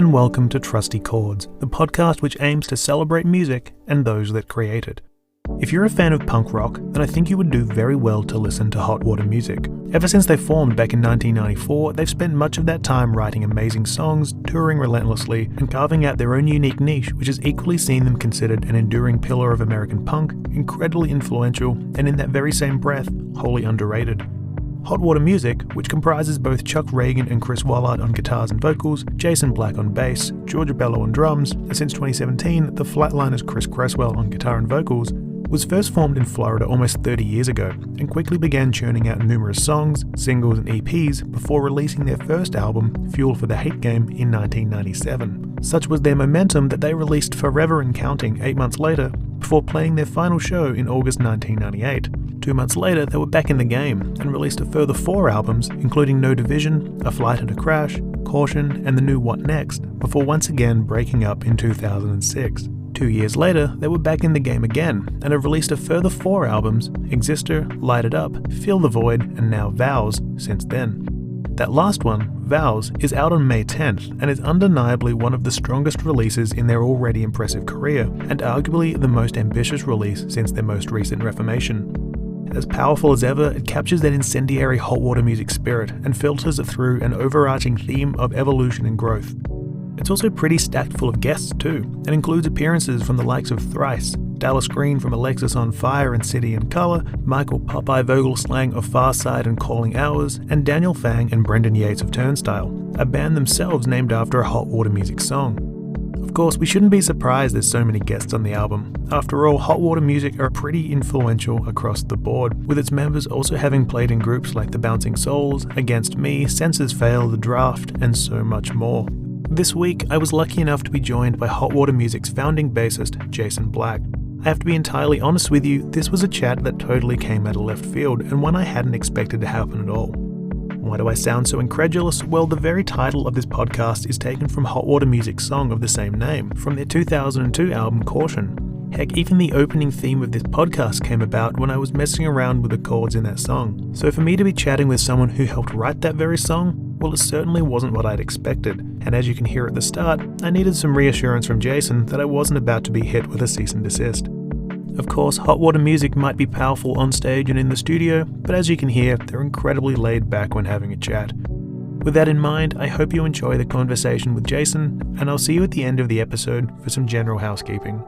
and welcome to Trusty Chords, the podcast which aims to celebrate music and those that create it. If you're a fan of punk rock, then I think you would do very well to listen to Hot Water Music. Ever since they formed back in 1994, they've spent much of that time writing amazing songs, touring relentlessly, and carving out their own unique niche, which has equally seen them considered an enduring pillar of American punk, incredibly influential, and in that very same breath, wholly underrated. Hot Water Music, which comprises both Chuck Reagan and Chris Wallard on guitars and vocals, Jason Black on bass, Georgia Bello on drums, and since 2017, the Flatliners' Chris Cresswell on guitar and vocals, was first formed in Florida almost 30 years ago, and quickly began churning out numerous songs, singles, and EPs before releasing their first album, Fuel for the Hate Game, in 1997. Such was their momentum that they released Forever and Counting 8 months later, before playing their final show in August 1998. 2 months later, they were back in the game and released a further 4 albums, including No Division, A Flight and a Crash, Caution, and the new What Next, before once again breaking up in 2006. 2 years later, they were back in the game again and have released a further 4 albums, Exister, Light It Up, Feel the Void, and now Vows, since then. That last one, Vows, is out on May 10th and is undeniably one of the strongest releases in their already impressive career, and arguably the most ambitious release since their most recent reformation. As powerful as ever, it captures that incendiary hot water music spirit and filters it through an overarching theme of evolution and growth. It's also pretty stacked full of guests too, and includes appearances from the likes of Thrice, Dallas Green from Alexis on Fire and City and Colour, Michael Popeye Vogelslang of Farside and Calling Hours, and Daniel Fang and Brendan Yates of Turnstile, a band themselves named after a hot water music song. Of course, we shouldn't be surprised there's so many guests on the album. After all, Hot Water Music are pretty influential across the board, with its members also having played in groups like The Bouncing Souls, Against Me, Senses Fail, The Draft, and so much more. This week, I was lucky enough to be joined by Hot Water Music's founding bassist, Jason Black. I have to be entirely honest with you, this was a chat that totally came out of left field and one I hadn't expected to happen at all. Why do I sound so incredulous? Well, the very title of this podcast is taken from Hot Water Music's song of the same name, from their 2002 album Caution. Heck, even the opening theme of this podcast came about when I was messing around with the chords in that song. So for me to be chatting with someone who helped write that very song, well, it certainly wasn't what I'd expected. And as you can hear at the start, I needed some reassurance from Jason that I wasn't about to be hit with a cease and desist. Of course, Hot Water Music might be powerful on stage and in the studio, but as you can hear, they're incredibly laid back when having a chat. With that in mind, I hope you enjoy the conversation with Jason, and I'll see you at the end of the episode for some general housekeeping.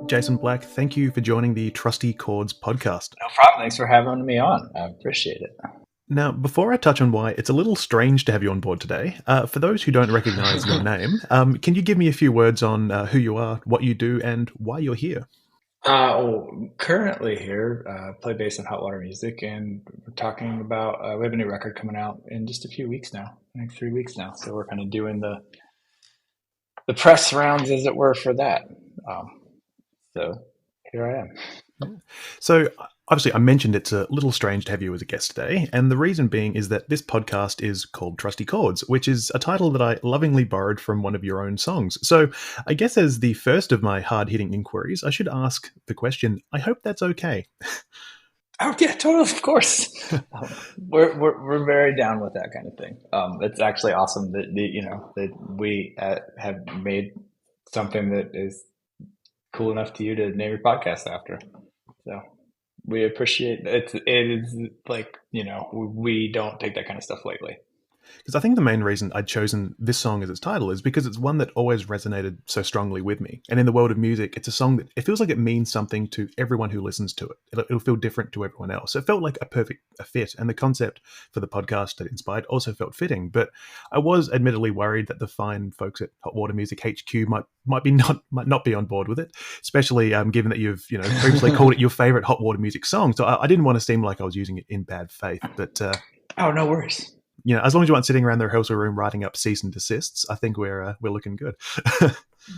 Jason Black, thank you for joining the Trusty Chords podcast. No problem. Thanks for having me on. I appreciate it. Now, before I touch on why it's a little strange to have you on board today, for those who don't recognize your name, can you give me a few words on who you are, what you do, and why you're here? Currently here, play bass in Hot Water Music, and we're talking about, we have a new record coming out in just a few weeks now, I think 3 weeks now. So we're kind of doing the press rounds, as it were, for that. So here I am. So obviously I mentioned it's a little strange to have you as a guest today, and the reason being is that this podcast is called Trusty Chords, which is a title that I lovingly borrowed from one of your own songs. So I guess as the first of my hard-hitting inquiries, I should ask the question, I hope that's okay. Oh yeah, totally, of course. We're very down with that kind of thing. It's actually awesome that we have made something that is cool enough to you to name your podcast after. So we appreciate it. It is like, we don't take that kind of stuff lightly. Because I think the main reason I'd chosen this song as its title is because it's one that always resonated so strongly with me. And in the world of music, it's a song that it feels like it means something to everyone who listens to it. It'll feel different to everyone else. So it felt like a fit. And the concept for the podcast that inspired also felt fitting. But I was admittedly worried that the fine folks at Hot Water Music HQ might not be on board with it, especially given that you've previously called it your favorite Hot Water Music song. So I didn't want to seem like I was using it in bad faith. But oh, no worries. As long as you aren't sitting around the rehearsal room writing up cease and desists, I think we're looking good.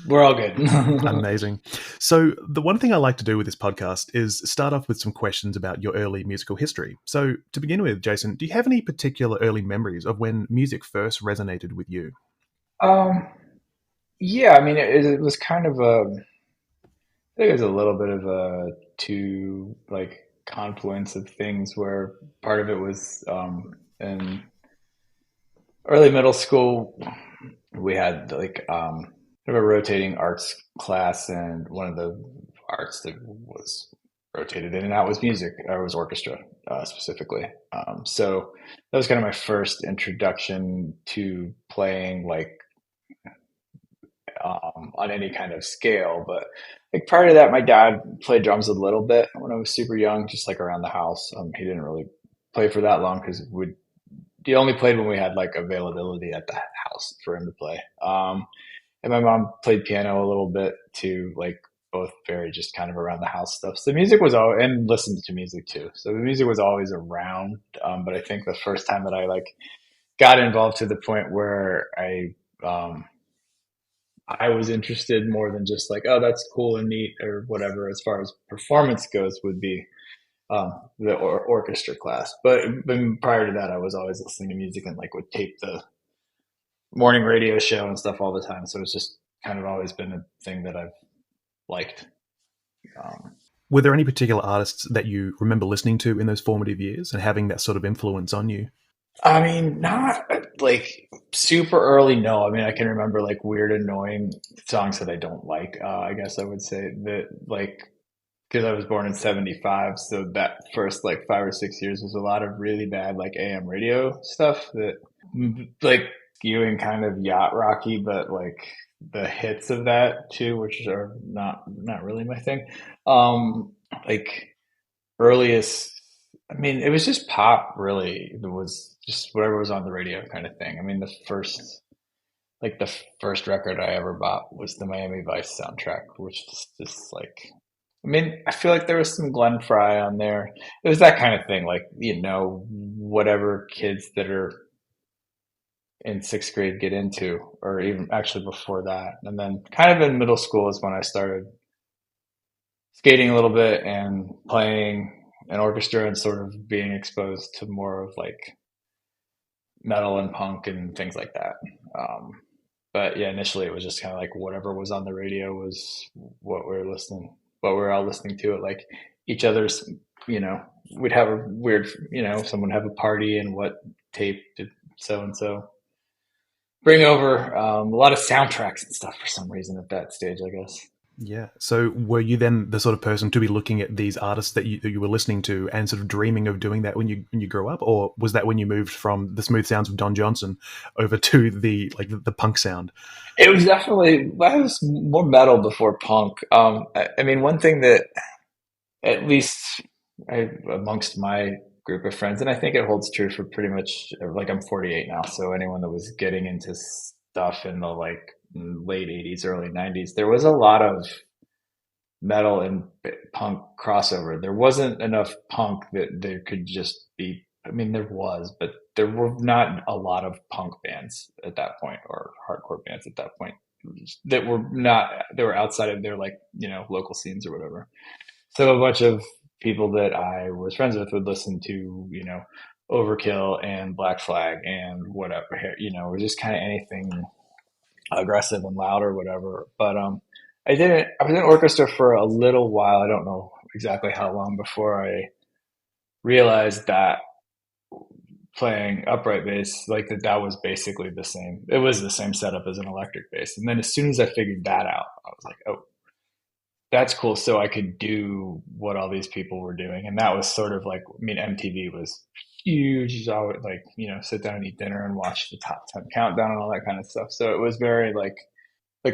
We're all good. Amazing. So the one thing I like to do with this podcast is start off with some questions about your early musical history. So to begin with, Jason, do you have any particular early memories of when music first resonated with you? Yeah, I mean, it was kind of I think it was a little bit of confluence of things where part of it was in early middle school, we had like a rotating arts class, and one of the arts that was rotated in and out was music, or was orchestra specifically. So that was kind of my first introduction to playing like on any kind of scale. But like prior to that, my dad played drums a little bit when I was super young, just like around the house. He didn't really play for that long because we he only played when we had like availability at the house for him to play. And my mom played piano a little bit too, like both very just kind of around the house stuff. So the music was all, and listened to music too. So the music was always around. But I think the first time that I like got involved to the point where I was interested more than just like, oh, that's cool and neat or whatever, as far as performance goes, would be the orchestra class. But prior to that, I was always listening to music and like would tape the morning radio show and stuff all the time. So it's just kind of always been a thing that I've liked. Um, Were there any particular artists that you remember listening to in those formative years and having that sort of influence on you? I mean, not like super early. No, I mean, I can remember like weird, annoying songs that I don't like. I guess I would say that like because I was born in '75, so that first like 5 or 6 years was a lot of really bad like AM radio stuff that like skewing kind of yacht rocky, but like the hits of that too, which are not really my thing. Like earliest, I mean, it was just pop really. It was just whatever was on the radio kind of thing. I mean, the first record I ever bought was the Miami Vice soundtrack, which is just like, I mean, I feel like there was some Glenn Fry on there. It was that kind of thing, like, whatever kids that are in sixth grade get into, or even actually before that. And then kind of in middle school is when I started skating a little bit and playing an orchestra and sort of being exposed to more of like metal and punk and things like that. Um, but yeah, initially it was just kind of like whatever was on the radio was what we were all listening to at like each other's, we'd have a weird, someone have a party and what tape did so and so bring over. A lot of soundtracks and stuff for some reason at that stage, I guess. Yeah. So were you then the sort of person to be looking at these artists that you were listening to and sort of dreaming of doing that when you grew up, or was that when you moved from the smooth sounds of Don Johnson over to the punk sound? It was definitely, I was more metal before punk. I mean, one thing that at least amongst my group of friends, and I think it holds true for pretty much like I'm 48 now, so anyone that was getting into stuff in the like late 80s, early 90s, there was a lot of metal and punk crossover. There wasn't enough punk that there could just be. I mean, there was, but there were not a lot of punk bands at that point or hardcore bands at that point that were not, they were outside of their like, local scenes or whatever. So a bunch of people that I was friends with would listen to, Overkill and Black Flag and whatever, or just kind of anything aggressive and loud or whatever. But I was in orchestra for a little while. I don't know exactly how long before I realized that playing upright bass, like that was basically the same. It was the same setup as an electric bass. And then as soon as I figured that out, I was like, oh, that's cool. So I could do what all these people were doing. And that was sort of like, I mean, MTV was huge. I would like, sit down and eat dinner and watch the top 10 countdown and all that kind of stuff. So it was very like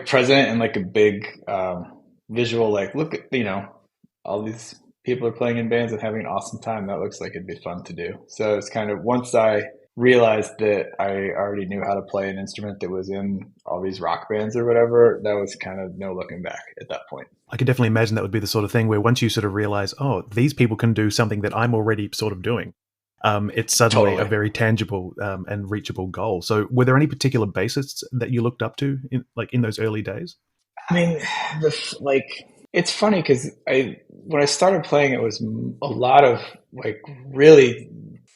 present and like a big visual, like, look at, all these people are playing in bands and having an awesome time. That looks like it'd be fun to do. So it's kind of, once I realized that I already knew how to play an instrument that was in all these rock bands or whatever, that was kind of no looking back at that point. I can definitely imagine that would be the sort of thing where once you sort of realize, oh, these people can do something that I'm already sort of doing, it's suddenly Totally. a very tangible and reachable goal. So were there any particular bassists that you looked up to in those early days? I mean, it's funny because when I started playing, it was a lot of like really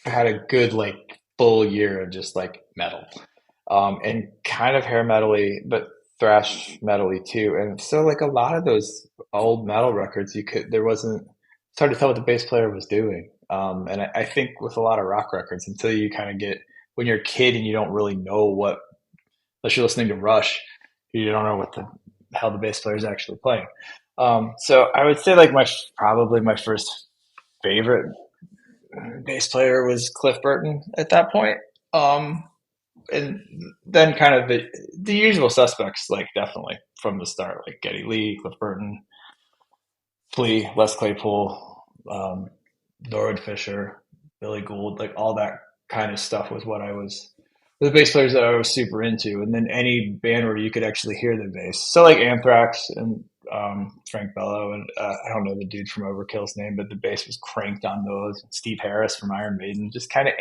had a good like full year of just like metal, and kind of hair metally, but thrash metally too. And so like a lot of those old metal records, there wasn't it's hard to tell what the bass player was doing. And I think with a lot of rock records, until you kind of get when you're a kid and you don't really know what, unless you're listening to Rush, you don't know what the hell the bass player is actually playing. So I would say like probably my first favorite bass player was Cliff Burton at that point. Um, and then kind of the usual suspects, like definitely from the start, like Geddy Lee, Cliff Burton, Flea, Les Claypool, Norwood Fisher, Billy Gould, like all that kind of stuff was what I was the bass players that I was super into, and then any band where you could actually hear the bass. So like Anthrax and Frank Bello, and I don't know the dude from Overkill's name, but the bass was cranked on those. Steve Harris from Iron Maiden, just kind of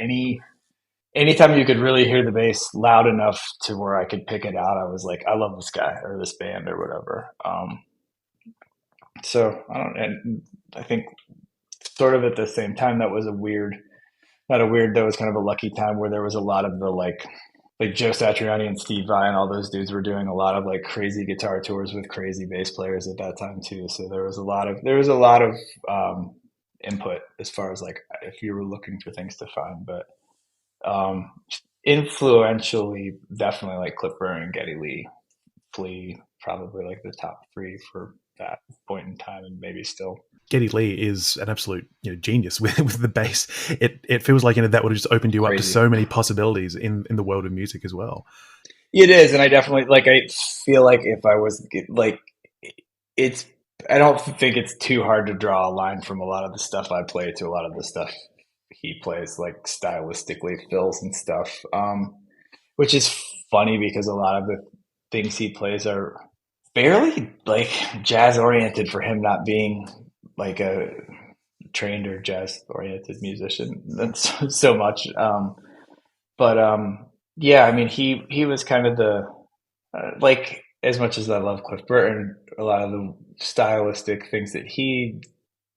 anytime you could really hear the bass loud enough to where I could pick it out, I was like, I love this guy or this band or whatever. So I don't, and I think sort of at the same time that was a weird, not a weird, that was kind of a lucky time where there was a lot of the like Joe Satriani and Steve Vai and all those dudes were doing a lot of like crazy guitar tours with crazy bass players at that time too. So there was a lot of input as far as like if you were looking for things to find, but um, influentially definitely like Cliff Burton and Geddy Lee, Flea, probably like the top three for that point in time, and maybe still. Geddy Lee is an absolute genius with the bass. It feels like that would have just opened you up to Crazy. so many possibilities in the world of music as well. It is, and I definitely like. I feel like if I was like, it's. I don't think it's too hard to draw a line from a lot of the stuff I play to a lot of the stuff he plays, like stylistically, fills and stuff. Which is funny because a lot of the things he plays are fairly like jazz oriented for him not being like a trained or jazz oriented musician. That's so much. But yeah, I mean, he was kind of the like as much as I love Cliff Burton, a lot of the stylistic things that he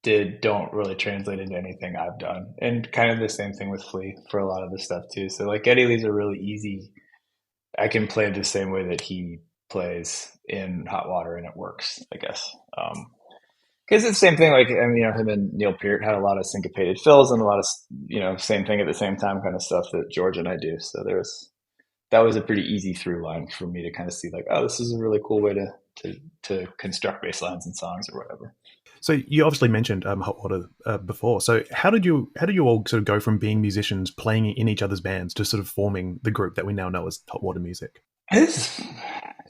did don't really translate into anything I've done, and kind of the same thing with Flea for a lot of the stuff too. So like Eddie Lee's a really easy. I can play the same way that he plays in Hot Water, and it works, I guess. Because it's the same thing. Like I mean, him and Neil Peart had a lot of syncopated fills and a lot of same thing at the same time kind of stuff that George and I do. So that was a pretty easy through line for me to kind of see like, oh, this is a really cool way to construct bass lines and songs or whatever. So you obviously mentioned Hot Water before. So how did you all sort of go from being musicians playing in each other's bands to sort of forming the group that we now know as Hot Water Music? It's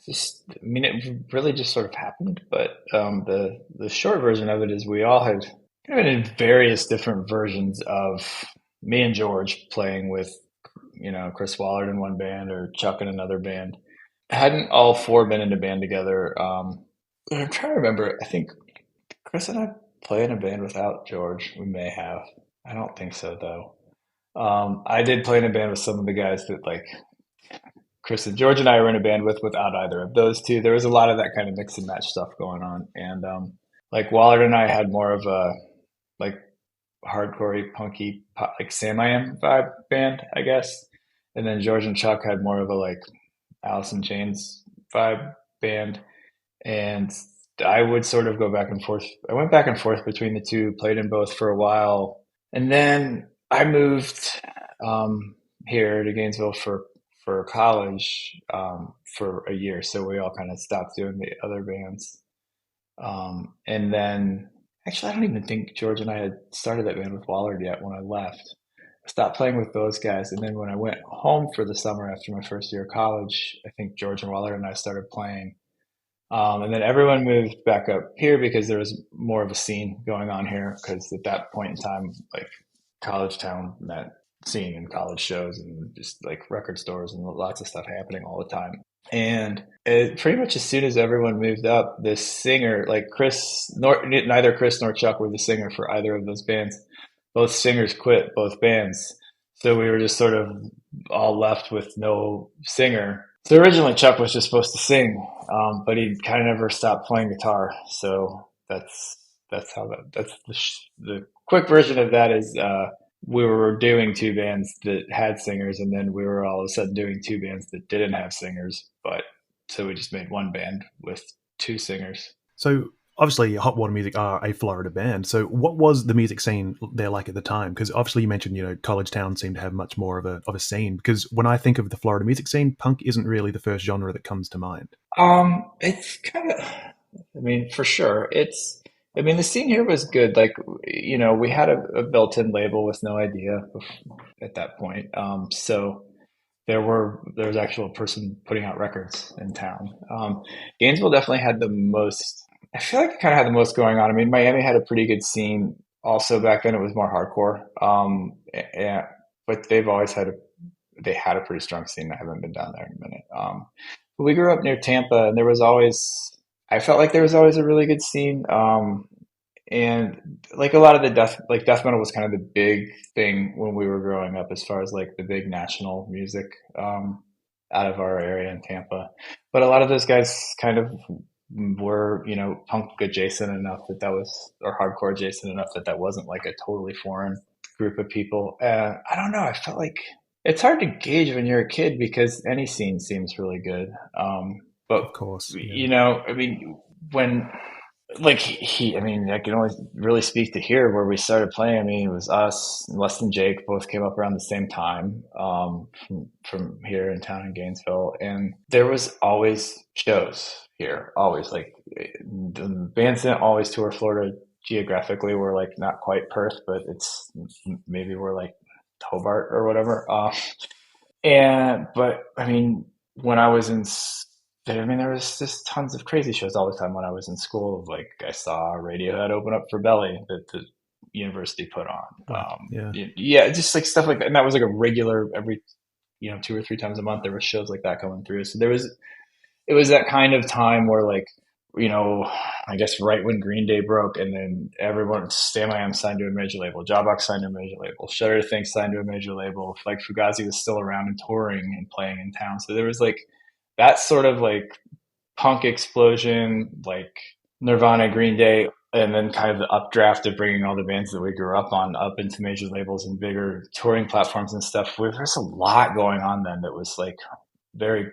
just, I mean, it really just sort of happened. But the short version of it is we all had kind of been in various different versions of me and George playing with, Chris Wallard in one band or Chuck in another band. Hadn't all four been in a band together. I'm trying to remember. I think Chris and I play in a band without George. We may have. I don't think so though. I did play in a band with some of the guys that like Chris and George and I were in a band without either of those two. There was a lot of that kind of mix and match stuff going on, and like Wallard and I had more of a like hardcore punky like Sam I Am vibe band, I guess, and then George and Chuck had more of a like Alice in Chains vibe band, and I would sort of go back and forth. I went back and forth between the two, played in both for a while, and then I moved here to Gainesville for college for a year. So we all kind of stopped doing the other bands, and then actually I don't even think George and I had started that band with Wallard yet when I left. I stopped playing with those guys, and then when I went home for the summer after my first year of college, I think George and Wallard and I started playing. And then everyone moved back up here because there was more of a scene going on here. Because at that point in time, like college town meant scene and college shows and just like record stores and lots of stuff happening all the time. And pretty much as soon as everyone moved up, this singer, like neither Chris nor Chuck were the singer for either of those bands. Both singers quit both bands. So we were just sort of all left with no singer. So originally Chuck was just supposed to sing, but he kind of never stopped playing guitar. So that's how that's the quick version of that is we were doing two bands that had singers, and then we were all of a sudden doing two bands that didn't have singers. But so we just made one band with two singers. So obviously Hot Water Music are a Florida band. So what was the music scene there like at the time? Because obviously you mentioned, college towns seem to have much more of a scene. Because when I think of the Florida music scene, punk isn't really the first genre that comes to mind. It's kind of, I mean, for sure. I mean, the scene here was good. Like, we had a built-in label with no idea at that point. So there was actual person putting out records in town. Gainesville definitely had the most. I feel like it kind of had the most going on. I mean, Miami had a pretty good scene. Also, back then it was more hardcore. Yeah, but they had a pretty strong scene. I haven't been down there in a minute. But we grew up near Tampa, and I felt like there was always a really good scene. And like a lot of the death metal was kind of the big thing when we were growing up, as far as like the big national music out of our area in Tampa. But a lot of those guys kind of were, punk adjacent enough that was, or hardcore adjacent enough that wasn't like a totally foreign group of people. I don't know. I felt like it's hard to gauge when you're a kid because any scene seems really good. But Of course, yeah. I mean, when like I mean, I can only really speak to here where we started playing. I mean, it was us and Less Than Jake both came up around the same time from here in town in Gainesville, and there was always shows here. Always like the bands didn't always tour Florida geographically. We're like not quite Perth, but it's maybe we're like Hobart or whatever. But I mean, when I was there was just tons of crazy shows all the time when I was in school. Like I saw Radiohead open up for Belly that the university put on. Wow, yeah. Yeah, just like stuff like that. And that was like a regular every, 2 or 3 times a month. There were shows like that coming through. So it was that kind of time where like, I guess right when Green Day broke, and then everyone, Stan I Am signed to a major label, Jawbox signed to a major label, Shudder to Think signed to a major label, like Fugazi was still around and touring and playing in town. So there was like that sort of like punk explosion, like Nirvana, Green Day, and then kind of the updraft of bringing all the bands that we grew up on up into major labels and bigger touring platforms and stuff. There's a lot going on then that was like very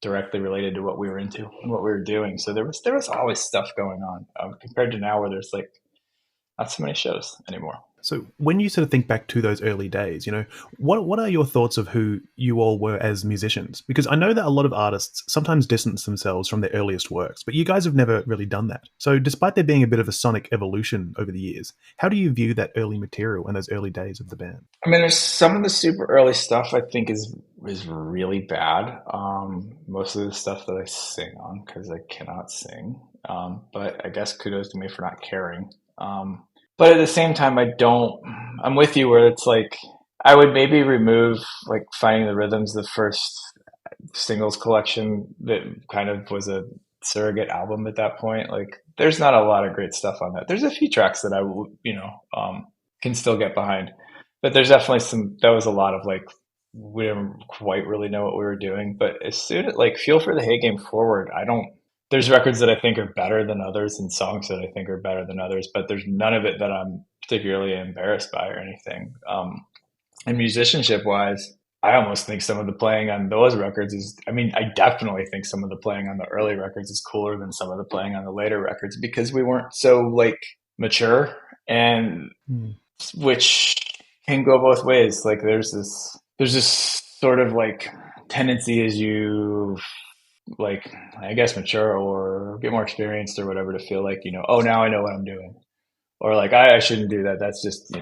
directly related to what we were into and what we were doing. So there was always stuff going on compared to now where there's like not so many shows anymore. So when you sort of think back to those early days, what are your thoughts of who you all were as musicians? Because I know that a lot of artists sometimes distance themselves from their earliest works, but you guys have never really done that. So despite there being a bit of a sonic evolution over the years, how do you view that early material and those early days of the band? I mean, there's some of the super early stuff I think is really bad. Most of the stuff that I sing on because I cannot sing. But I guess kudos to me for not caring. But at the same time, I'm with you where it's like, I would maybe remove like Finding the Rhythms, the first singles collection that kind of was a surrogate album at that point. Like there's not a lot of great stuff on that. There's a few tracks that can still get behind, but there's definitely that was a lot of like, we didn't quite really know what we were doing. But as soon as like Feel for the Hay Game forward, there's records that I think are better than others and songs that I think are better than others, but there's none of it that I'm particularly embarrassed by or anything. And musicianship wise, I almost think some of the playing on those records I definitely think some of the playing on the early records is cooler than some of the playing on the later records because we weren't so like mature and which can go both ways. Like there's this sort of like tendency as you like, I guess, mature or get more experienced or whatever to feel like, oh, now I know what I'm doing. Or like, I shouldn't do that. That's just,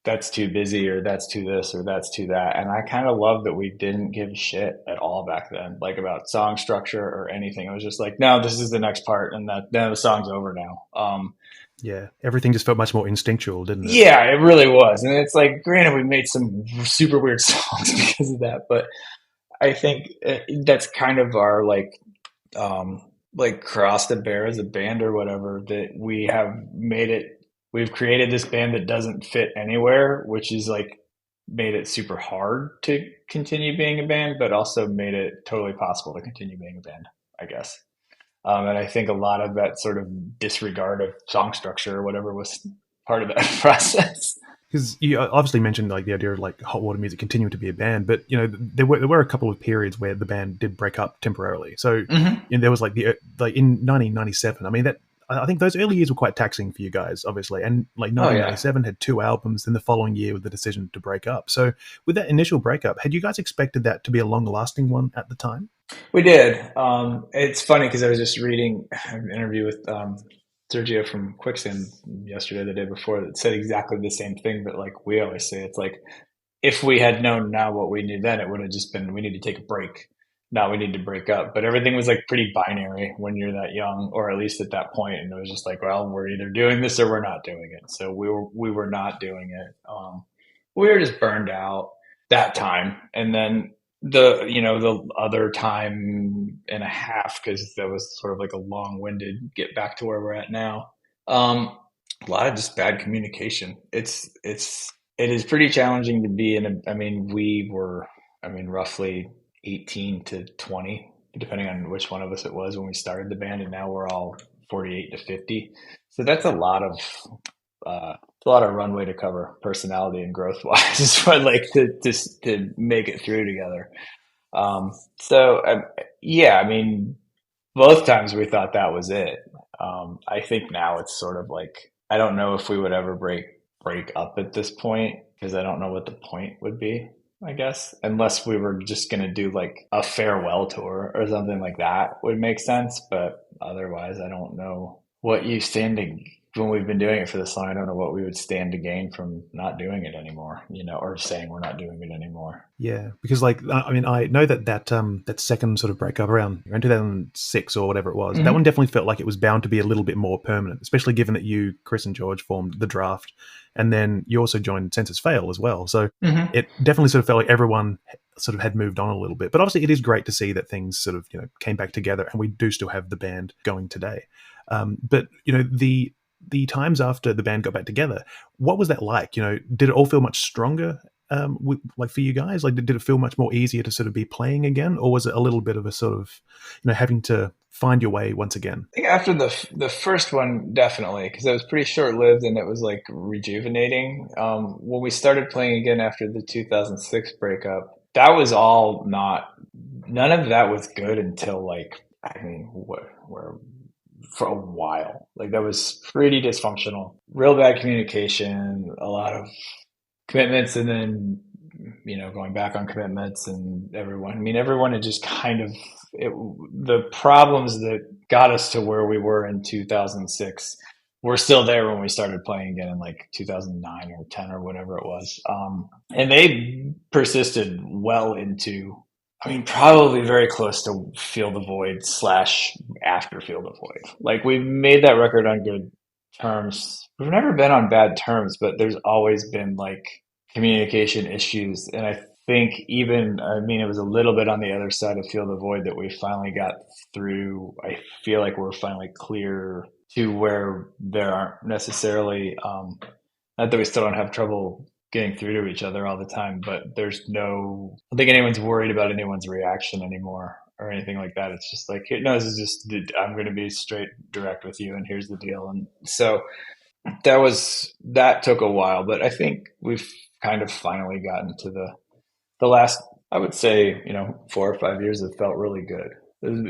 that's too busy or that's too this or that's too that. And I kind of love that we didn't give a shit at all back then, like about song structure or anything. It was just like, no, this is the next part and then the song's over now. Yeah, everything just felt much more instinctual, didn't it? Yeah, it really was. And it's like, granted, we made some super weird songs because of that, but I think that's kind of our like cross to bear as a band or whatever, that we've created this band that doesn't fit anywhere, which is like made it super hard to continue being a band, but also made it totally possible to continue being a band, I guess. And I think a lot of that sort of disregard of song structure or whatever was part of that process. Because you obviously mentioned like the idea of like Hot Water Music continuing to be a band, but you know there were a couple of periods where the band did break up temporarily. So Hmm. there was like the like in 1997. I mean that I think those early years were quite taxing for you guys, obviously, and like Oh yeah, 1997 had two albums. Then the following year with the decision to break up. So with that initial breakup, had you guys expected that to be a long lasting one at the time? we did. It's funny because I was just reading an interview with Sergio from Quicksand yesterday, the day before, that said exactly the same thing. But like we always say, it's like if we had known now what we knew then, it would have just been we need to take a break. Now we need to break up. But everything was like pretty binary when you're that young, or at least at that point. And it was just like, well, we're either doing this or we're not doing it. So we were not doing it. We were just burned out that time, and then the other time and a half, because that was sort of like a long-winded get back to where we're at now. Um, a lot of just bad communication. It is pretty challenging to be in a, I mean, we were, I mean, roughly 18 to 20, depending on which one of us it was when we started the band, and now we're all 48 to 50. So that's a lot of runway to cover personality and growth wise, but like to make it through together. So yeah, I mean, both times we thought that was it. I think now it's sort of like I don't know if we would ever break up at this point because I don't know what the point would be. I guess unless we were just gonna do like a farewell tour or something like that would make sense. But otherwise, I don't know what you stand to when we've been doing it for this long. I don't know what we would stand to gain from not doing it anymore, or saying we're not doing it anymore. Yeah, because like I mean, I know that second sort of breakup around 2006 or whatever it was, that one Hmm. definitely felt like it was bound to be a little bit more permanent, especially given that you, Chris, and George formed the Draft, and then you also joined Census Fail as well. So Hmm. it definitely sort of felt like everyone sort of had moved on a little bit. But obviously, it is great to see that things sort of came back together, and we do still have the band going today. But the times after the band got back together, what was that like? Did it all feel much stronger? Like for you guys, like did it feel much more easier to sort of be playing again, or was it a little bit of a sort of having to find your way once again? I think after the first one, definitely, because it was pretty short lived and it was like rejuvenating. When we started playing again after the 2006 breakup, that was all not. None of that was good until like I mean, where for a while. Like that was pretty dysfunctional. Real bad communication, a lot of commitments, and then going back on commitments, and everyone had just kind of the problems that got us to where we were in 2006 were still there when we started playing again in like 2009 or 10 or whatever it was, and they persisted well into, I mean, probably very close to Feel the Void slash after Feel the Void. Like we made that record on good terms. We've never been on bad terms, but there's always been like communication issues. And I think even, I mean, it was a little bit on the other side of Feel the Void that we finally got through. I feel like we're finally clear to where there aren't necessarily, not that we still don't have trouble getting through to each other all the time, but there's no, I don't think anyone's worried about anyone's reaction anymore or anything like that. It's just like, no, this is just, I'm going to be straight direct with you and here's the deal. And so that took a while, but I think we've kind of finally gotten to the last, I would say, 4 or 5 years have felt really good.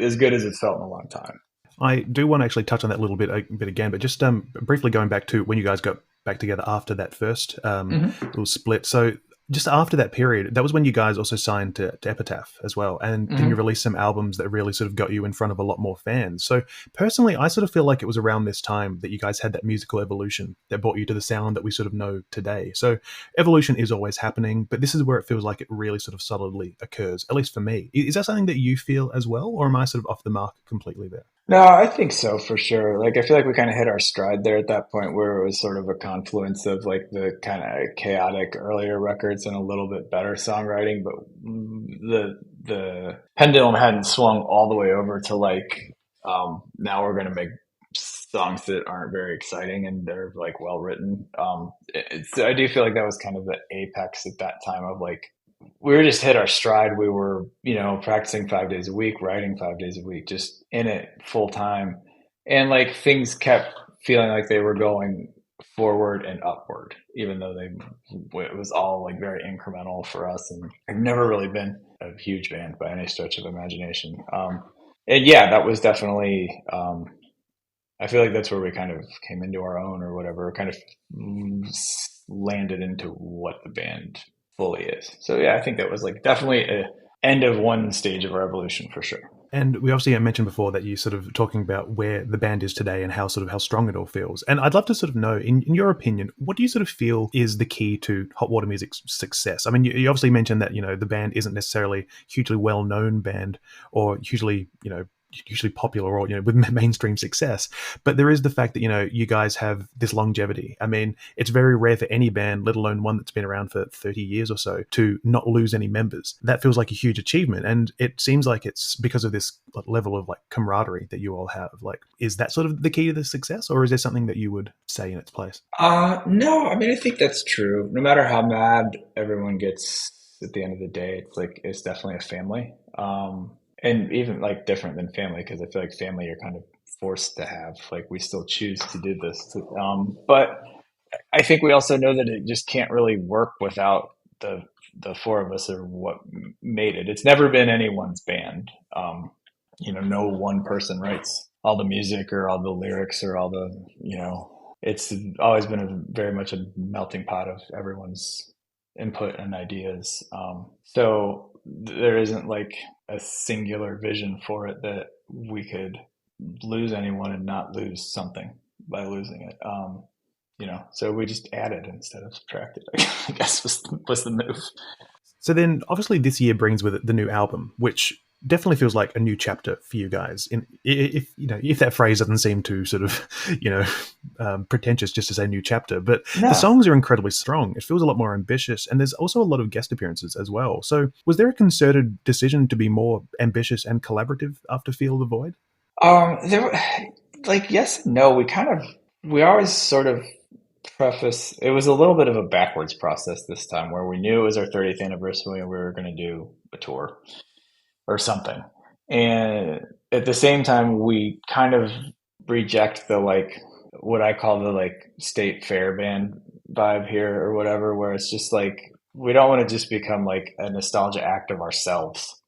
As good as it's felt in a long time. I do want to actually touch on that a little bit again, but just briefly going back to when you guys got back together after that first Hmm. little split. So just after that period, that was when you guys also signed to Epitaph as well, and then you Hmm. released some albums that really sort of got you in front of a lot more fans. So personally, I sort of feel like it was around this time that you guys had that musical evolution that brought you to the sound that we sort of know today. So evolution is always happening, but this is where it feels like it really sort of solidly occurs, at least for me. Is that something that you feel as well, or am I sort of off the mark completely there? No, I think so for sure. Like I feel like we kind of hit our stride there at that point where it was sort of a confluence of like the kind of chaotic earlier records and a little bit better songwriting, but the pendulum hadn't swung all the way over to like now we're going to make songs that aren't very exciting and they're like well written. I do feel like that was kind of the apex at that time of like we were just hit our stride. We were, practicing 5 days a week, writing 5 days a week, just in it full time. And like things kept feeling like they were going forward and upward, even though it was all like very incremental for us. And I've never really been a huge band by any stretch of imagination. And yeah, that was definitely, I feel like that's where we kind of came into our own or whatever, kind of landed into what the band fully is. So yeah, I think that was like definitely a end of one stage of our evolution for sure. And we obviously mentioned before that you sort of talking about where the band is today and how sort of how strong it all feels. And I'd love to sort of know, in your opinion, what do you sort of feel is the key to Hot Water Music's success? I mean, you obviously mentioned that, the band isn't necessarily a hugely well-known band or hugely popular or with mainstream success, but there is the fact that you guys have this longevity. I mean, it's very rare for any band, let alone one that's been around for 30 years or so, to not lose any members. That feels like a huge achievement, and it seems like it's because of this level of like camaraderie that you all have. Like, is that sort of the key to the success, or is there something that you would say in its place? No, I mean, I think that's true. No matter how mad everyone gets at the end of the day, it's definitely a family. And even like different than family, because I feel like family you're kind of forced to have. Like we still choose to do this. But I think we also know that it just can't really work without the four of us are what made it. It's never been anyone's band. No one person writes all the music or all the lyrics or all the, it's always been very much a melting pot of everyone's input and ideas. So there isn't like a singular vision for it that we could lose anyone and not lose something by losing it. So we just added instead of subtracted, I guess was the move. So then obviously this year brings with it the new album, which definitely feels like a new chapter for you guys. If that phrase doesn't seem too sort of pretentious just to say new chapter, but No. The songs are incredibly strong. It feels a lot more ambitious, and there's also a lot of guest appearances as well. So was there a concerted decision to be more ambitious and collaborative after Feel the Void? There were like yes and no. We always sort of preface. It was a little bit of a backwards process this time, where we knew it was our 30th anniversary and we were going to do a tour or something. And at the same time, we kind of reject the like what I call the like state fair band vibe here or whatever, where it's just like we don't want to just become like a nostalgia act of ourselves.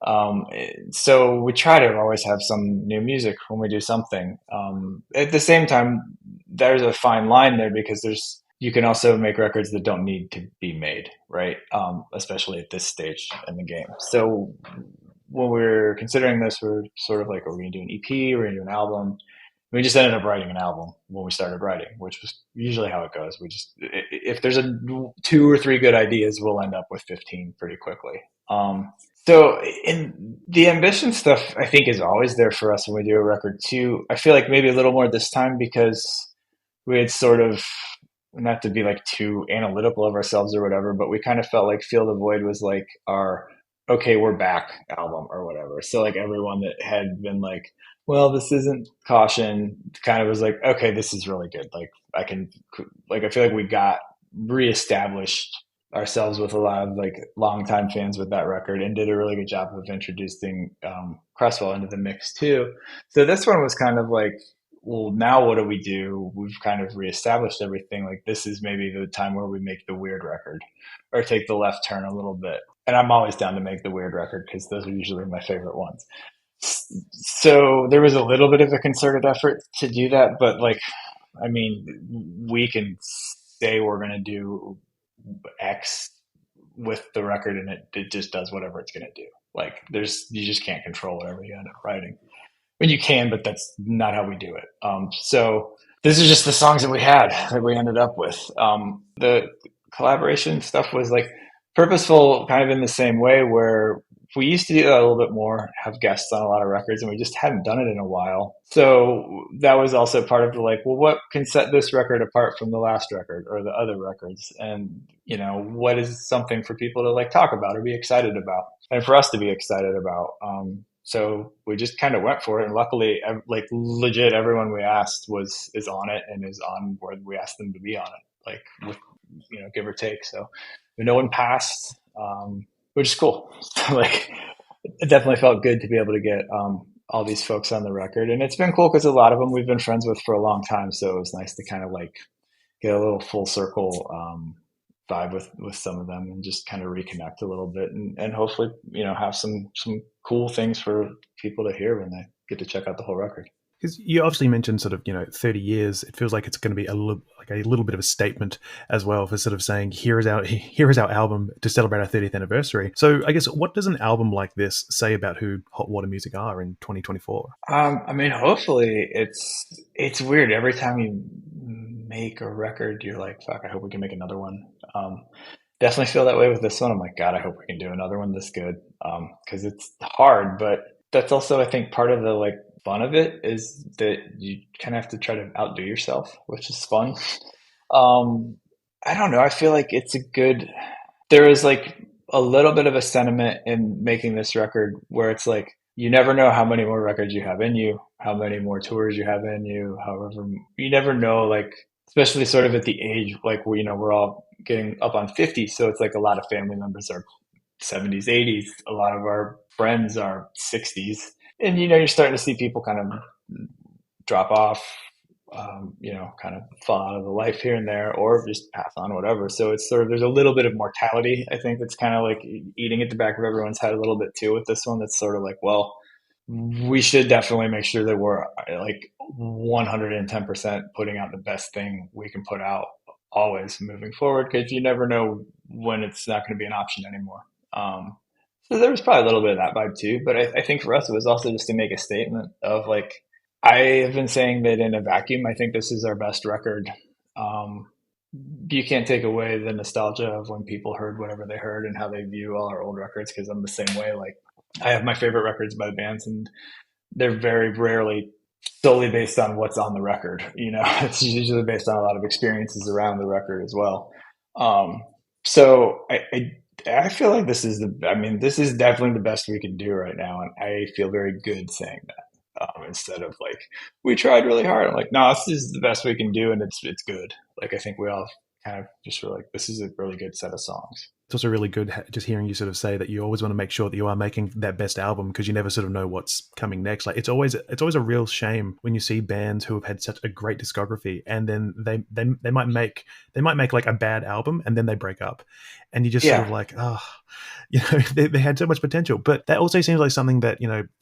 Um, so we try to always have some new music when we do something. At the same time, there's a fine line there because you can also make records that don't need to be made, right? Especially at this stage in the game. So when we're considering this, we're sort of like, are we going to do an EP? Are we going to do an album? We just ended up writing an album when we started writing, which was usually how it goes. If there's two or three good ideas, we'll end up with 15 pretty quickly. So in the ambition stuff, I think is always there for us when we do a record too. I feel like maybe a little more this time because we had sort of, not to be like too analytical of ourselves or whatever, but we kind of felt like Feel the Void was like our okay, we're back album or whatever. So like everyone that had been like, well, this isn't Caution, kind of was like, okay, this is really good. Like I feel like we got reestablished ourselves with a lot of like longtime fans with that record and did a really good job of introducing Cresswell into the mix too. So this one was kind of like, well, now what do we do? We've kind of reestablished everything. Like this is maybe the time where we make the weird record or take the left turn a little bit. And I'm always down to make the weird record because those are usually my favorite ones. So there was a little bit of a concerted effort to do that, but like, I mean, we can say we're going to do X with the record and it just does whatever it's going to do. Like you just can't control whatever you end up writing. I mean, you can, but that's not how we do it. So these are just the songs that we had that we ended up with. The collaboration stuff was like purposeful kind of in the same way where we used to do that a little bit more, have guests on a lot of records, and we just hadn't done it in a while. So that was also part of the like, well, what can set this record apart from the last record or the other records? And, what is something for people to like talk about or be excited about and for us to be excited about? So we just kind of went for it. And luckily, like legit, everyone we asked is on it and is on where we asked them to be on it, like with, give or take. So no one passed, which is cool. Like it definitely felt good to be able to get all these folks on the record. And it's been cool because a lot of them we've been friends with for a long time. So it was nice to kind of like get a little full circle vibe with some of them, and just kind of reconnect a little bit, and hopefully, have some cool things for people to hear when they get to check out the whole record. Because you obviously mentioned sort of 30 years. It feels like it's going to be like a little bit of a statement as well for sort of saying here is our album to celebrate our 30th anniversary. So I guess what does an album like this say about who Hot Water Music are in 2024? I mean, hopefully it's weird. Every time you make a record, you're like, fuck, I hope we can make another one. Definitely feel that way with this one. I'm like, God, I hope we can do another one this good. Because it's hard, but that's also, I think, part of the like fun of it is that you kind of have to try to outdo yourself, which is fun. I don't know. I feel like there is like a little bit of a sentiment in making this record where it's like, you never know how many more records you have in you, how many more tours you have in you, however, you never know, like, especially sort of at the age, like, where, we're all getting up on 50. So it's like a lot of family members are 70s, 80s. A lot of our friends are 60s. And, you're starting to see people kind of drop off, kind of fall out of the life here and there, or just pass on, whatever. So it's sort of, there's a little bit of mortality, I think, that's kind of like eating at the back of everyone's head a little bit too with this one. That's sort of like, well, we should definitely make sure that we're like 110% putting out the best thing we can put out always moving forward, because you never know when it's not going to be an option anymore. So there was probably a little bit of that vibe too, but I think for us it was also just to make a statement of like, I have been saying that in a vacuum, I think this is our best record. Um, you can't take away the nostalgia of when people heard whatever they heard and how they view all our old records, because I'm the same way. Like, I have my favorite records by the bands, and they're very rarely solely based on what's on the record. It's usually based on a lot of experiences around the record as well. Um, so I feel like this is definitely the best we can do right now, and I feel very good saying that. Instead of like, we tried really hard. I'm like, no, this is the best we can do, and it's good. Like, I think we all kind of just were like, this is a really good set of songs. It's also really good just hearing you sort of say that you always want to make sure that you are making that best album, because you never sort of know what's coming next. Like, it's always a real shame when you see bands who have had such a great discography and then they might make like a bad album and then they break up, and you just sort of like, oh, they had so much potential. But that also seems like something that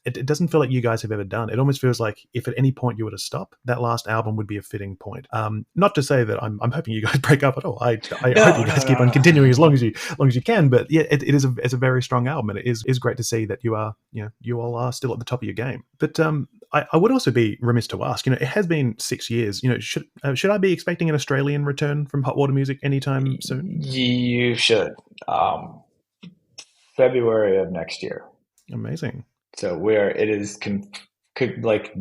it doesn't feel like you guys have ever done. It almost feels like if at any point you were to stop, that last album would be a fitting point. Not to say that I'm hoping you guys break up at all. I hope you guys keep on continuing as long as you can. But yeah, it's a very strong album, and it is great to see that you all are still at the top of your game. But I would also be remiss to ask. It has been 6 years. Should I be expecting an Australian return from Hot Water Music anytime soon? You should. February of next year. Amazing. So it is like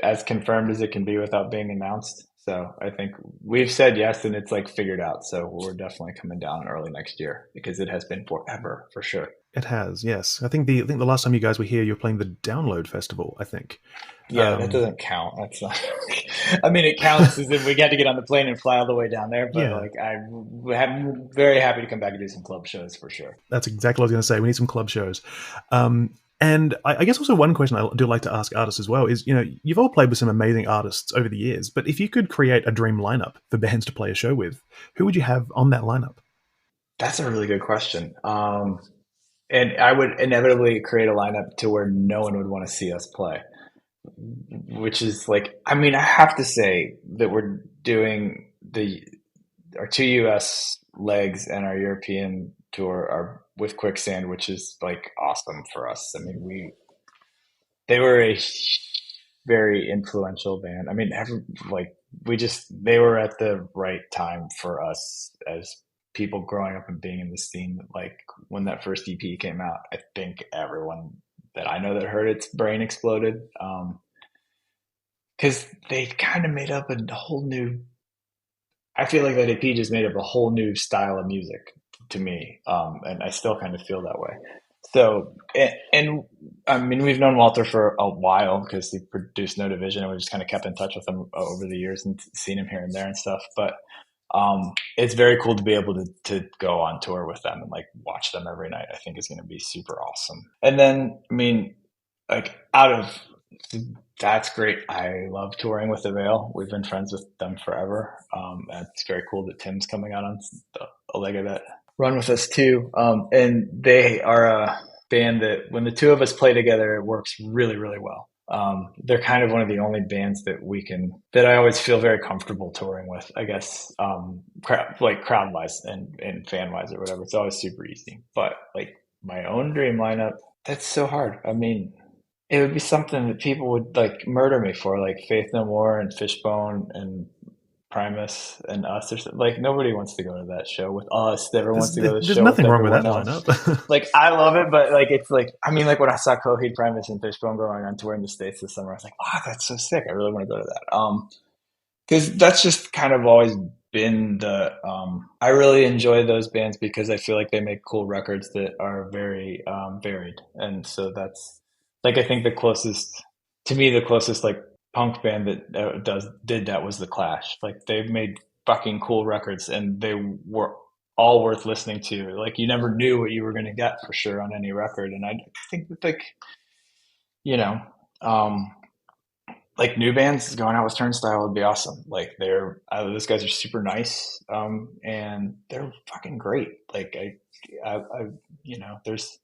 as confirmed as it can be without being announced. So I think we've said yes, and it's like figured out. So we're definitely coming down early next year, because it has been forever, for sure. It has, yes. I think the last time you guys were here, you were playing the Download Festival, I think. Yeah, that doesn't count. That's not. I mean, it counts as if we got to get on the plane and fly all the way down there. But like, I'm very happy to come back and do some club shows for sure. That's exactly what I was going to say. We need some club shows. And I guess also one question I do like to ask artists as well is, you've all played with some amazing artists over the years, but if you could create a dream lineup for bands to play a show with, who would you have on that lineup? That's a really good question. And I would inevitably create a lineup to where no one would want to see us play, which is like, I mean, I have to say that we're doing our two US legs and our European tour are with Quicksand, which is like awesome for us. I mean, they were a very influential band. I mean, they were at the right time for us as people growing up and being in the scene. Like, when that first EP came out, I think everyone that I know that heard its brain exploded. Because they kind of made up a whole new. I feel like that EP just made up a whole new style of music to me, and I still kind of feel that way. So, and I mean, we've known Walter for a while because he produced No Division, and we just kind of kept in touch with him over the years and seen him here and there and stuff. But it's very cool to be able to go on tour with them and like watch them every night. I think is going to be super awesome. And then, I mean, like out of That's great. I love touring with the Veil. We've been friends with them forever. It's very cool that Tim's coming out on a leg of that run with us too. And they are a band that when the two of us play together, it works really, really well. They're kind of one of the only bands that I always feel very comfortable touring with, I guess, like crowd wise and fan wise or whatever. It's always super easy. But like my own dream lineup, that's so hard. I mean, it would be something that people would like murder me for, like Faith No More and Fishbone and Primus and us or something. Like nobody wants to go to that show with us. Everyone wants to go to the There's show with nothing wrong with that everyone else. lineup. Like I love it, but like it's like I mean, like when I saw Coheed, Primus, and Fishbone going on tour in the States this summer, I was like, wow, that's so sick. I really want to go to that. Because that's just kind of always been the I really enjoy those bands because I feel like they make cool records that are very varied, and so that's like I think the closest to me, the closest like punk band that did that was the Clash. Like they've made fucking cool records, and they were all worth listening to. Like you never knew what you were going to get for sure on any record, and I think that like you know. Um, like new bands going out with Turnstile would be awesome. Like those guys are super nice, and they're fucking great. Like there's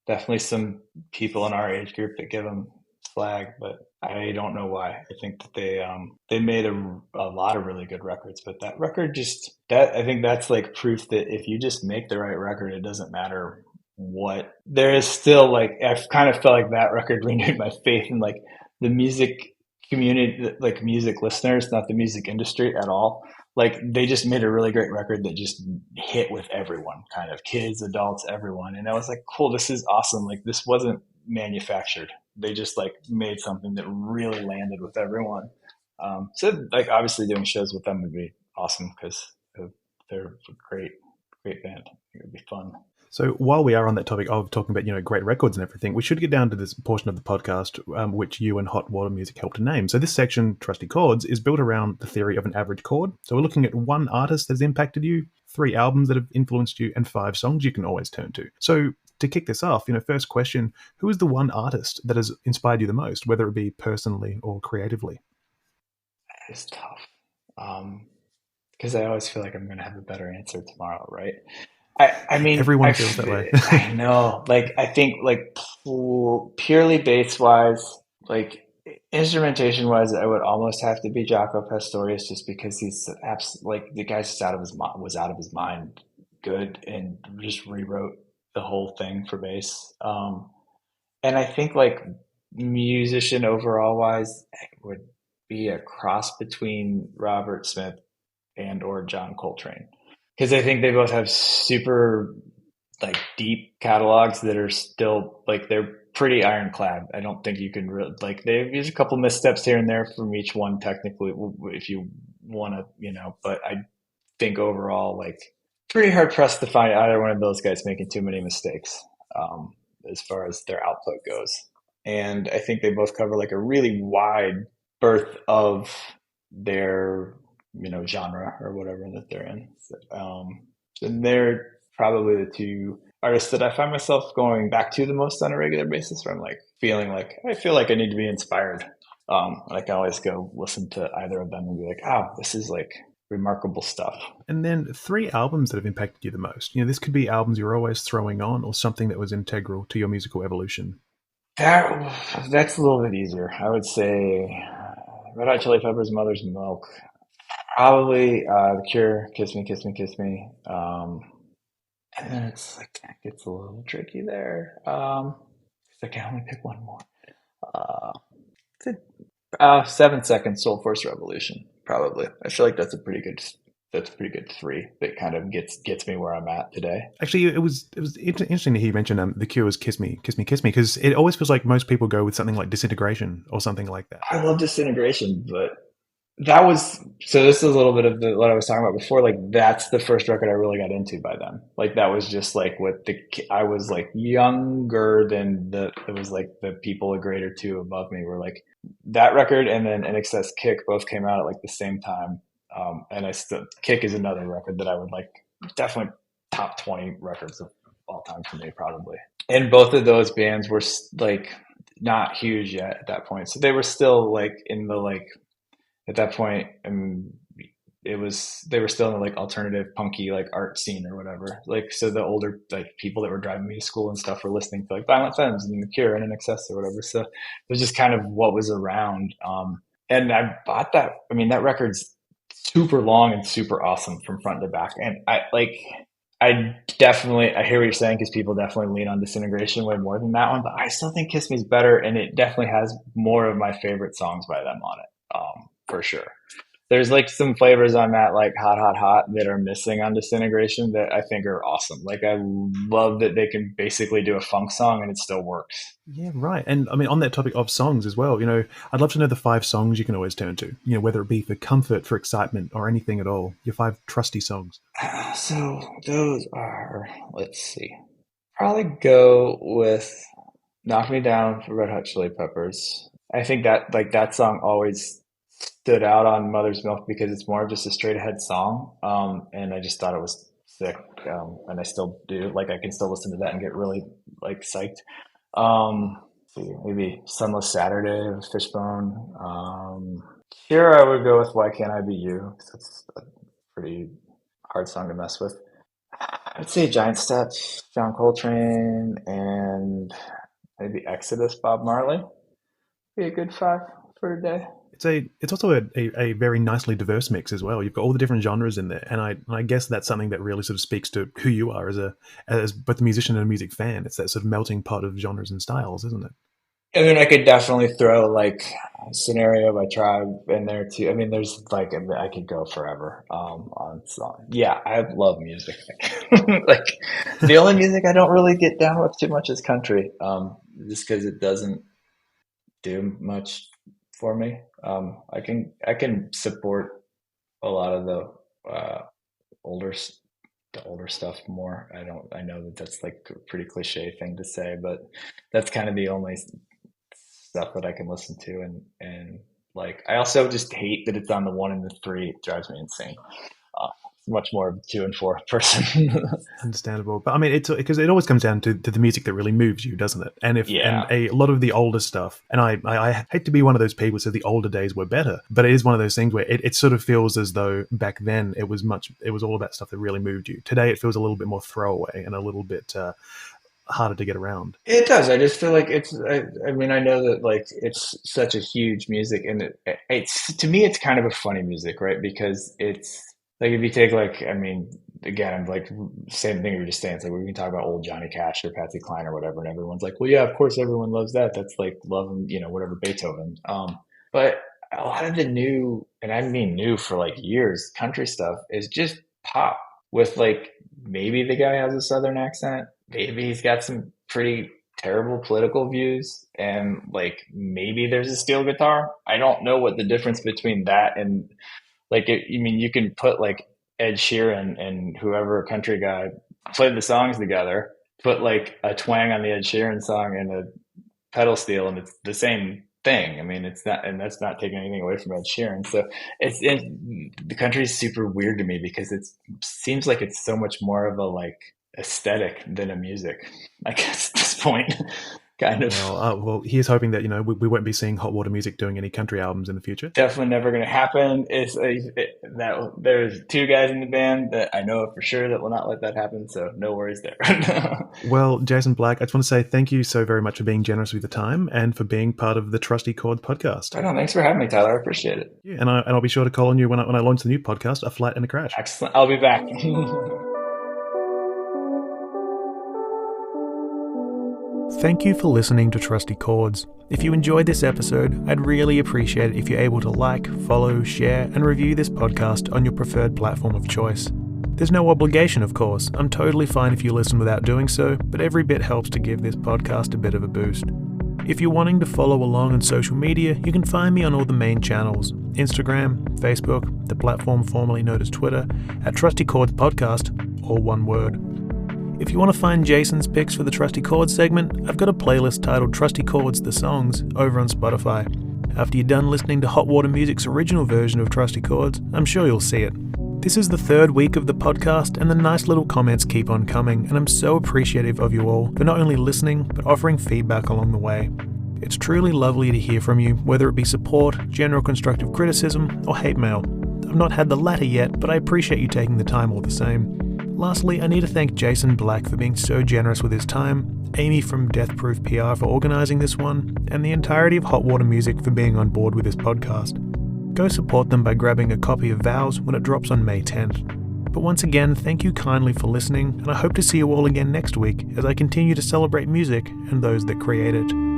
definitely some people in our age group that give them flag, but I don't know why. I think that they made a lot of really good records, but that record I think that's like proof that if you just make the right record, it doesn't matter what. There is still like I've kind of felt like that record renewed my faith in like the music community, like music listeners, not the music industry at all. Like they just made a really great record that just hit with everyone, kind of kids, adults, everyone. And I was like, cool, this is awesome. Like this wasn't manufactured. They just like made something that really landed with everyone. So like obviously doing shows with them would be awesome because they're a great band. It would be fun. So while we are on that topic of talking about, great records and everything, we should get down to this portion of the podcast, which you and Hot Water Music helped to name. So this section, Trusty Chords, is built around the theory of an average chord. So we're looking at one artist that has impacted you, 3 albums that have influenced you, and 5 songs you can always turn to. So to kick this off, first question, who is the one artist that has inspired you the most, whether it be personally or creatively? It's tough. Because I always feel like I'm going to have a better answer tomorrow, right? I mean, everyone feels that way. I know. Like, I think, like, purely bass wise, like, instrumentation wise, I would almost have to be Jaco Pastorius just because he's like, the guy's just was out of his mind good and just rewrote the whole thing for bass. And I think, like, musician overall wise, it would be a cross between Robert Smith and or John Coltrane because I think they both have super like deep catalogs that are still like they're pretty ironclad. I don't think you can really like there's a couple missteps here and there from each one technically if you want to but I think overall like pretty hard pressed to find either one of those guys making too many mistakes as far as their output goes. And I think they both cover like a really wide berth of their genre or whatever that they're in. And they're probably the 2 artists that I find myself going back to the most on a regular basis where I'm like feeling like I feel like I need to be inspired. And I can always go listen to either of them and be like, oh, this is like remarkable stuff. And then 3 albums that have impacted you the most. This could be albums you're always throwing on or something that was integral to your musical evolution. That's a little bit easier. I would say Red Hot Chili Peppers, Mother's Milk. Probably The Cure, Kiss Me, Kiss Me, Kiss Me. And then it's like that gets a little tricky there. Because I can only pick one more. 7 Seconds, Soul Force Revolution. Probably. I feel like that's a pretty good 3 that kind of gets me where I'm at today. Actually, it was interesting to hear you mention The Cure's Kiss Me, Kiss Me, Kiss Me, because it always feels like most people go with something like Disintegration or something like that. I love Disintegration, but that was so this is a little bit of what I was talking about before. Like that's the first record I really got into by them. Like that was just like I was like younger than it was like the people a grade or 2 above me were like that record and then NXS Kick both came out at like the same time. And Kick is another record that I would like definitely top 20 records of all time for me probably. And both of those bands were like not huge yet at that point. So they were still like in the like at that point, they were still in the like alternative punky like art scene or whatever. Like so the older like people that were driving me to school and stuff were listening to like Violent Femmes and The Cure and NXS or whatever. So it was just kind of what was around. And I bought that. I mean, that record's super long and super awesome from front to back. And I hear what you're saying because people definitely lean on Disintegration way more than that one, but I still think Kiss Me's better, and it definitely has more of my favorite songs by them on it, for sure. There's like some flavors on that, like Hot, Hot, Hot, that are missing on Disintegration that I think are awesome. Like I love that they can basically do a funk song and it still works. Yeah, right. And I mean, on that topic of songs as well, I'd love to know the 5 songs you can always turn to, whether it be for comfort, for excitement, or anything at all. Your 5 trusty songs. So those are, let's see, probably go with Knock Me Down for Red Hot Chili Peppers. I think that like that song always stood out on Mother's Milk because it's more of just a straight ahead song. And I just thought it was sick. And I still do. Like I can still listen to that and get really like psyched. Maybe Sunless Saturday of Fishbone. Here I would go with Why Can't I Be You? It's a pretty hard song to mess with. I'd say Giant Steps, John Coltrane, and maybe Exodus, Bob Marley. Be a good 5 for today. It's also a very nicely diverse mix as well. You've got all the different genres in there, and I guess that's something that really sort of speaks to who you are as both a musician and a music fan. It's that sort of melting pot of genres and styles, isn't it? I mean, I could definitely throw like Scenario by Tribe in there too. I mean, there's like I could go forever on song. Yeah, I love music. Like the only music I don't really get down with too much is country, just because it doesn't do much for me. I can support a lot of the older stuff more. I know that that's like a pretty cliche thing to say, but that's kind of the only stuff that I can listen to. And like I also just hate that it's on the 1 and the 3. It drives me insane. Much more 2 and 4 person. Understandable, but I mean, it's because it always comes down to the music that really moves you, doesn't it? And and a lot of the older stuff, and I hate to be one of those people who say the older days were better, but it is one of those things where it sort of feels as though back then it was all about stuff that really moved you. Today it feels a little bit more throwaway and a little bit harder to get around. It does. I just feel like I mean, I know that like it's such a huge music, and it's to me it's kind of a funny music, right? Because it's like if you take like, I mean, again, I'm like same thing we were just saying. It's like we can talk about old Johnny Cash or Patsy Cline or whatever, and everyone's like, well, yeah, of course everyone loves that. That's like loving, whatever Beethoven. But a lot of the new, and I mean new for like years, country stuff is just pop with like maybe the guy has a Southern accent, maybe he's got some pretty terrible political views, and like maybe there's a steel guitar. I don't know what the difference between that and like, you can put like Ed Sheeran and whoever country guy play the songs together, put like a twang on the Ed Sheeran song and a pedal steel, and it's the same thing. I mean, it's not, and that's not taking anything away from Ed Sheeran. So the country is super weird to me because it seems like it's so much more of a like aesthetic than a music, I guess at this point. Kind of. Well, here's hoping that we won't be seeing Hot Water Music doing any country albums in the future. Definitely never going to happen. There's 2 guys in the band that I know for sure that will not let that happen. So no worries there. Well, Jason Black, I just want to say thank you so very much for being generous with the time and for being part of the Trusty Chords podcast. I know. Thanks for having me, Tyler. I appreciate it. Yeah, and I'll be sure to call on you when I launch the new podcast, A Flight and a Crash. Excellent. I'll be back. Thank you for listening to Trusty Chords. If you enjoyed this episode, I'd really appreciate it if you're able to like, follow, share, and review this podcast on your preferred platform of choice. There's no obligation, of course. I'm totally fine if you listen without doing so, but every bit helps to give this podcast a bit of a boost. If you're wanting to follow along on social media, you can find me on all the main channels: Instagram, Facebook, the platform formerly known as Twitter, at Trusty Chords Podcast, all one word. If you want to find Jason's picks for the Trusty Chords segment, I've got a playlist titled Trusty Chords The Songs over on Spotify. After you're done listening to Hot Water Music's original version of Trusty Chords, I'm sure you'll see it. This is the 3rd week of the podcast, and the nice little comments keep on coming, and I'm so appreciative of you all for not only listening, but offering feedback along the way. It's truly lovely to hear from you, whether it be support, general constructive criticism, or hate mail. I've not had the latter yet, but I appreciate you taking the time all the same. Lastly, I need to thank Jason Black for being so generous with his time, Amy from Death Proof PR for organising this one, and the entirety of Hot Water Music for being on board with this podcast. Go support them by grabbing a copy of Vows when it drops on May 10th. But once again, thank you kindly for listening, and I hope to see you all again next week as I continue to celebrate music and those that create it.